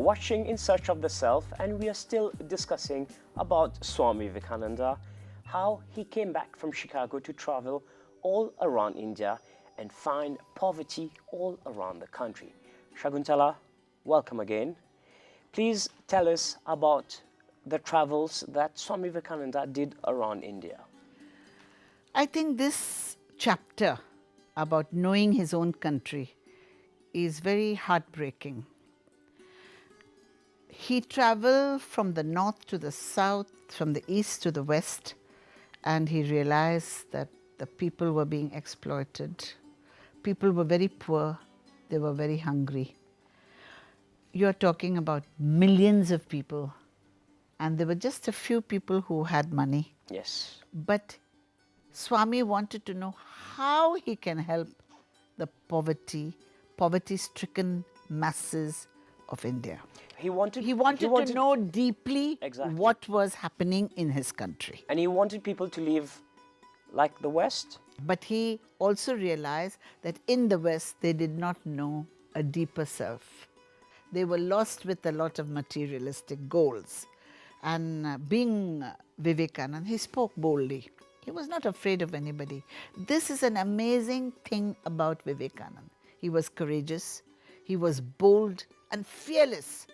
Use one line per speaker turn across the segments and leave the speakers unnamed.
watching In Search of the Self, and we are still discussing about Swami Vivekananda, how he came back from Chicago to travel all around India and find poverty all around the country. Shakuntala, welcome again. Please tell us about the travels that Swami Vivekananda did around India.
I think this chapter about knowing his own country is very heartbreaking. He traveled from the north to the south, from the east to the west, and he realized that the people were being exploited. People were very poor, they were very hungry. You are talking about millions of people, and there were just a few people who had money.
Yes.
But Swami wanted to know how he can help the poverty-stricken masses of India. He wanted to know deeply what was happening in his country.
And he wanted people to live like the West.
But he also realized that in the West, they did not know a deeper self. They were lost with a lot of materialistic goals. And being Vivekananda, he spoke boldly. He was not afraid of anybody. This is an amazing thing about Vivekananda. He was courageous, he was bold and fearless.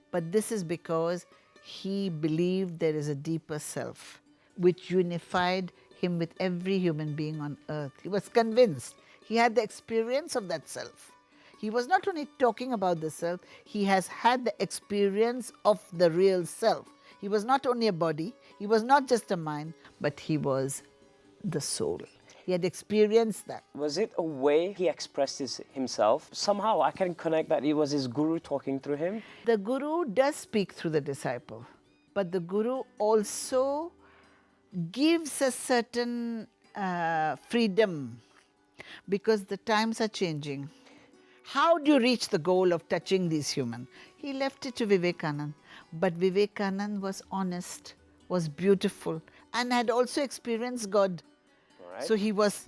But this is because he believed there is a deeper self which unified him with every human being on earth. He was convinced. He had the experience of that self. He was not only talking about the self, he has had the experience of the real self. He was not only a body, he was not just a mind, but he was the soul. He had experienced that.
Was it a way he expressed himself? Somehow I can connect that it was his guru talking through him.
The guru does speak through the disciple, but the guru also gives a certain freedom because the times are changing. How do you reach the goal of touching these humans? He left it to Vivekananda. But Vivekananda was honest, was beautiful, and had also experienced God.
Right.
So he was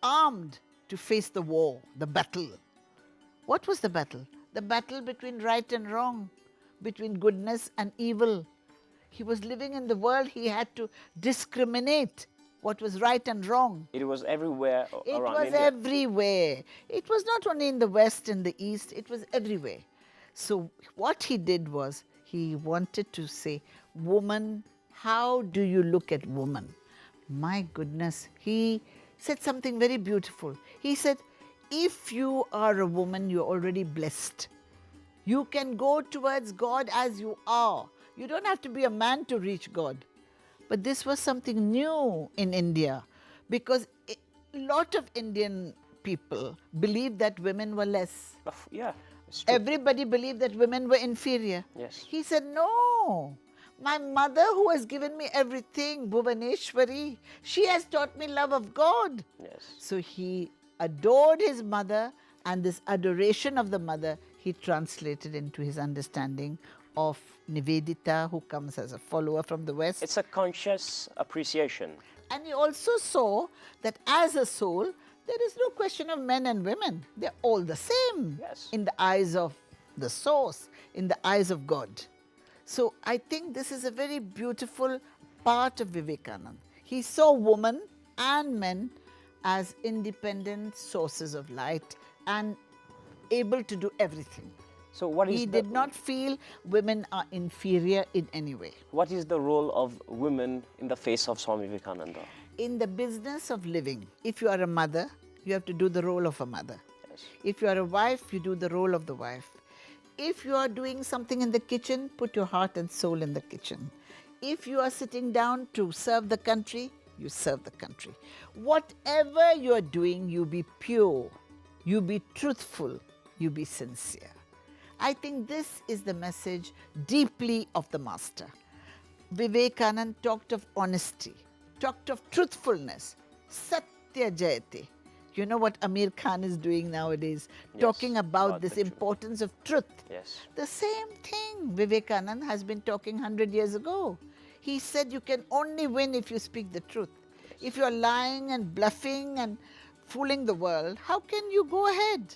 armed to face the war, the battle. What was the battle? The battle between right and wrong, between goodness and evil. He was living in the world, he had to discriminate what was right and wrong.
It was everywhere around India.
It was everywhere. It was not only in the West and the East, it was everywhere. So what he did was, he wanted to say, woman, how do you look at woman? My goodness, he said something very beautiful. He said, if you are a woman, you're already blessed. You can go towards God as you are. You don't have to be a man to reach God. But this was something new in India because a lot of Indian people believed that women were less.
Yeah, it's true.
Everybody believed that women were inferior.
Yes.
He said, no, my mother who has given me everything, Bhuvaneshwari, she has taught me love of God.
Yes.
So he adored his mother, and this adoration of the mother he translated into his understanding of Nivedita, who comes as a follower from the West.
It's a conscious appreciation.
And he also saw that as a soul, there is no question of men and women. They're all the same.
Yes.
In the eyes of the source, in the eyes of God. So I think this is a very beautiful part of Vivekananda. He saw women and men as independent sources of light and able to do everything.
So what is
he did not feel women are inferior in any way.
What is the role of women in the face of Swami Vivekananda?
In the business of living, if you are a mother, you have to do the role of a mother.
Yes.
If you are a wife, you do the role of the wife. If you are doing something in the kitchen, put your heart and soul in the kitchen. If you are sitting down to serve the country, you serve the country. Whatever you are doing, you be pure, you be truthful, you be sincere. I think this is the message deeply of the Master. Vivekananda talked of honesty, talked of truthfulness, Satya Jayate. You know what Amir Khan is doing nowadays,
yes,
talking about this importance of truth.
Yes.
The same thing Vivekananda has been talking 100 years ago. He said you can only win if you speak the truth. Yes. If you are lying and bluffing and fooling the world, how can you go ahead?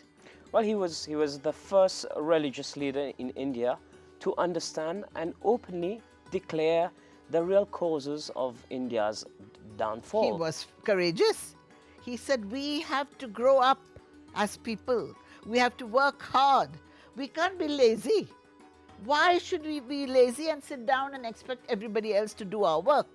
Well, he was the first religious leader in India to understand and openly declare the real causes of India's downfall.
He was courageous. He said, we have to grow up as people. We have to work hard. We can't be lazy. Why should we be lazy and sit down and expect everybody else to do our work?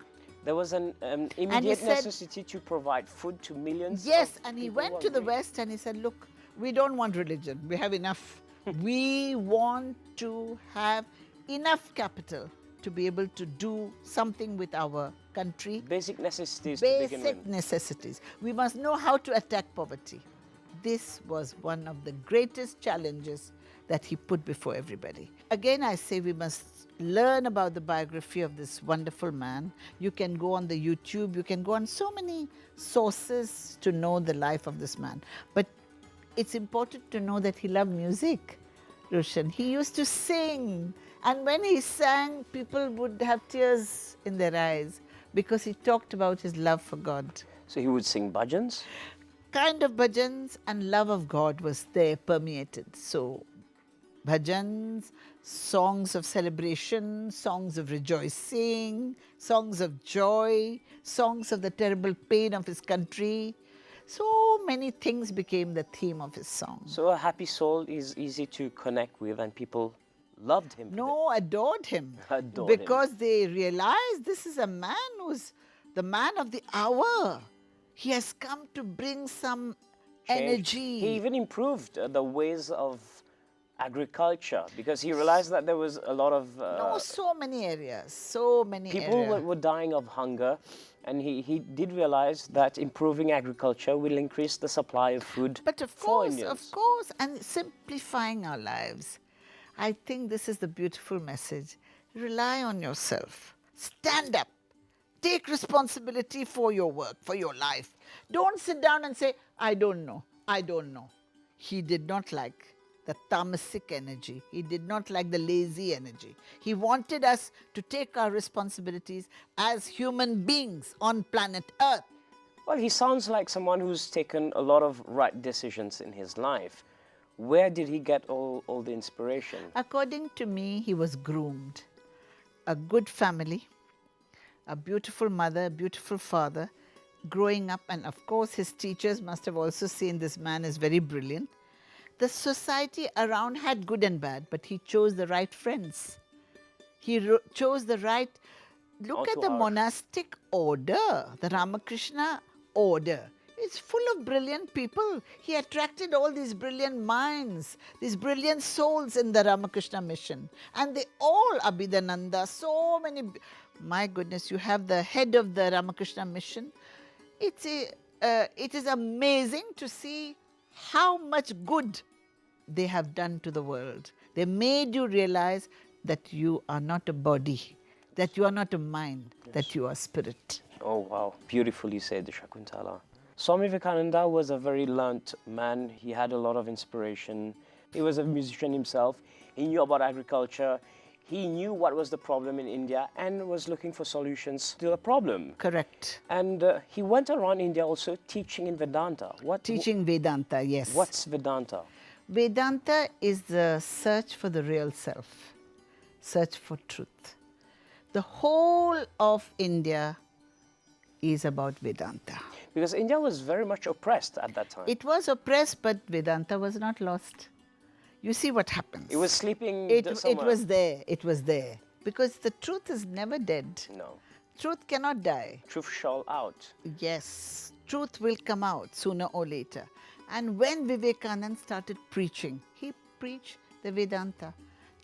There was an immediate necessity to provide food to millions.
Yes, and he went to the West and he said, look, we don't want religion. We have enough. We want to have enough capital to be able to do something with our country.
Basic necessities to begin with.
Basic necessities. We must know how to attack poverty. This was one of the greatest challenges that he put before everybody. Again, I say we must learn about the biography of this wonderful man. You can go on the YouTube, you can go on so many sources to know the life of this man. But it's important to know that he loved music, Roshan. He used to sing. And when he sang, people would have tears in their eyes because he talked about his love for God.
So he would sing bhajans?
Kind of bhajans, and love of God was there permeated. So bhajans, songs of celebration, songs of rejoicing, songs of joy, songs of the terrible pain of his country. So many things became the theme of his song.
So a happy soul is easy to connect with, and people loved him.
No, adored him.
Adored
because they realized this is a man who's the man of the hour. He has come to bring some
Change.
energy.
He even improved the ways of agriculture because he realized that there was a lot of
so many areas, so many
people
areas.
were dying of hunger, and he did realize that improving agriculture will increase the supply of food
But of
for
course,
Indians.
and simplifying our lives. I think this is the beautiful message. Rely on yourself. Stand up. Take responsibility for your work, for your life. Don't sit down and say, I don't know, I don't know. He did not like the tamasic energy. He did not like the lazy energy. He wanted us to take our responsibilities as human beings on planet Earth.
Well, he sounds like someone who's taken a lot of right decisions in his life. Where did he get all the inspiration?
According to me, he was groomed. A good family, a beautiful mother, a beautiful father, growing up, and of course his teachers must have also seen this man is very brilliant. The society around had good and bad, but he chose the right friends. He chose the right... Look at the monastic order, the Ramakrishna order. It's full of brilliant people. He attracted all these brilliant minds, these brilliant souls in the Ramakrishna mission. And they all, Abhidananda, so many... My goodness, you have the head of the Ramakrishna mission. It is amazing to see how much good they have done to the world. They made you realize that you are not a body, that you are not a mind, that you are spirit.
Oh, wow. Beautifully said, Shakuntala. Swami Vivekananda was a very learnt man. He had a lot of inspiration. He was a musician himself. He knew about agriculture. He knew what was the problem in India and was looking for solutions to the problem.
Correct.
And he went around India also teaching in Vedanta.
Teaching Vedanta, yes.
What's Vedanta?
Vedanta is the search for the real self, search for truth. The whole of India is about Vedanta.
Because India was very much oppressed at that time.
It was oppressed, but Vedanta was not lost. You see what happens.
It was sleeping
It
somewhere.
was there. It was there. Because the truth is never dead.
No.
Truth cannot die.
Truth shall out.
Yes. Truth will come out sooner or later. And when Vivekananda started preaching, he preached the Vedanta.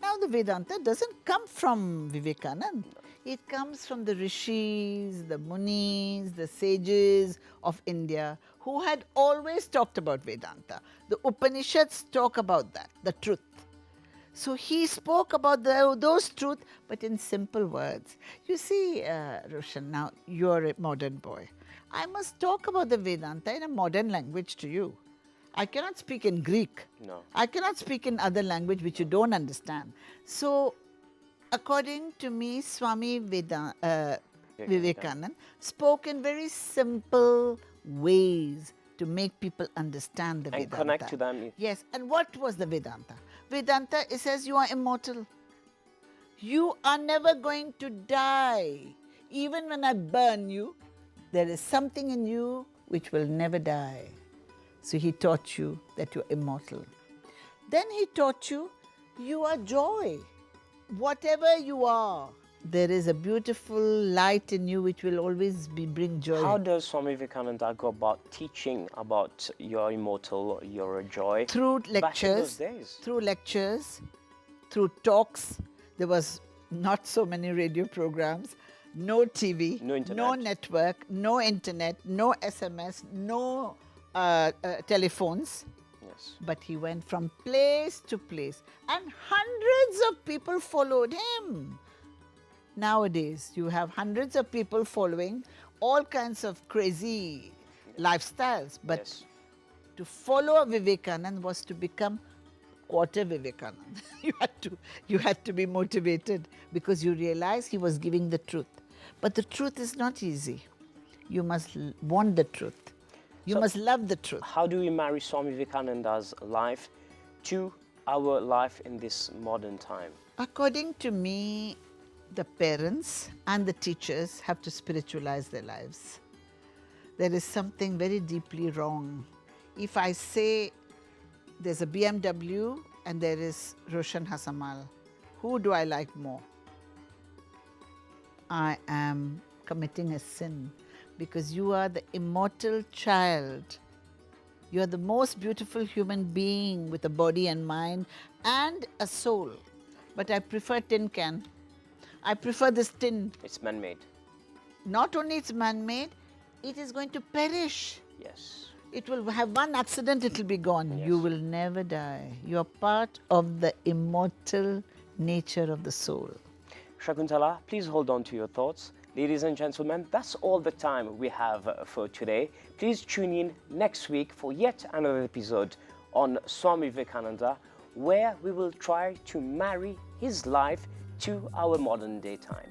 Now the Vedanta doesn't come from Vivekananda. It comes from the rishis, the munis, the sages of India who had always talked about Vedanta. The Upanishads talk about that, the truth. So he spoke about those truths, but in simple words. You see, Roshan, now you're a modern boy. I must talk about the Vedanta in a modern language to you. I cannot speak in Greek.
No.
I cannot speak in other language which you don't understand. So, according to me, Swami Vivekananda spoke in very simple ways to make people understand the
And
Vedanta.
connect to them.
Yes, and what was the Vedanta? Vedanta, it says you are immortal. You are never going to die. Even when I burn you, there is something in you which will never die. So he taught you that you're immortal. Then he taught you, you are joy. Whatever you are, there is a beautiful light in you which will always bring joy.
How does Swami Vivekananda go about teaching about you're immortal, you're a joy?
Through
Back in those
lectures,
days.
through lectures, through talks. There was not so many radio programs, no TV,
No internet.
no network, no internet, no SMS, no telephones.
Yes.
But he went from place to place and hundreds of people followed him. Nowadays, you have hundreds of people following all kinds of crazy lifestyles. But
Yes.
to follow a Vivekananda was to become quarter Vivekananda. you had to be motivated because you realize he was giving the truth. But the truth is not easy. You must want the truth. You must love the truth.
How do we marry Swami Vivekananda's life to our life in this modern time?
According to me, the parents and the teachers have to spiritualize their lives. There is something very deeply wrong. If I say there's a BMW and there is Roshan Hassamal, who do I like more? I am committing a sin because you are the immortal child. You are the most beautiful human being with a body and mind and a soul. But I prefer tin can. I prefer this tin.
It's man-made.
Not only it's man-made, it is going to perish.
Yes.
It will have one accident, it will be gone.
Yes.
You will never die. You are part of the immortal nature of the soul.
Shakuntala, please hold on to your thoughts. Ladies and gentlemen, that's all the time we have for today. Please tune in next week for yet another episode on Swami Vivekananda, where we will try to marry his life to our modern day time.